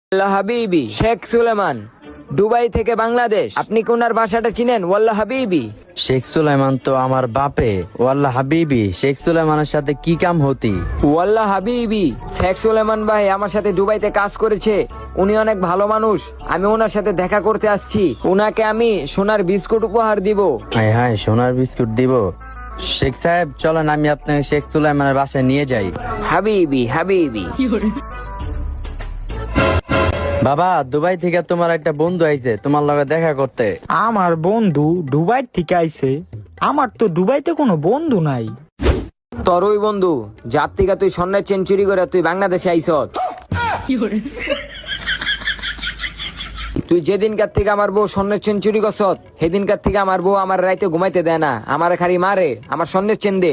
ওয়াল্লাহ হাবিবি শেখ সুলেমান, দুবাই থেকে বাংলাদেশ। আপনি কি ওনার বাসাটা চিনেন? ওয়াল্লাহ হাবিবি। শেখ সুলাইমান তো আমার বাপে। ওয়াল্লাহ হাবিবি, শেখ সুলাইমানের সাথে কি কাম হতি? ওয়াল্লাহ হাবিবি, শেখ সুলেমান ভাই আমার সাথে দুবাইতে কাজ করেছে। উনি অনেক ভালো মানুষ। আমি ওনার সাথে দেখা করতে আসছি। ওনাকে আমি সোনার বিস্কুট উপহার দিব। হায় হায়, সোনার বিস্কুট দিব? শেখ সাহেব চলেন, আমি আপনাকে শেখ সুলাইমানের বাসায় নিয়ে যাই। হাবিবি হাবিবি। বাবা, দুবাই থেকে তোমার একটা বন্ধু আইছে তোমার লগে দেখা করতে। আমার বন্ধু দুবাই থেকে আইছে? আমার তো দুবাইতে কোনো বন্ধু নাই। তোর ওই বন্ধু যার থেকে তুই স্বর্ণের চেন চুরি করে তুই বাংলাদেশে আইস। তুই যেদিনকার থেকে আমার বউ স্বর্ণের চেন চুরি করছ, সেদিনকার থেকে আমার বউ আমার রাইতে ঘুমাইতে দেয় না। আমার খালি মারে, আমার স্বর্ণের চেন দে।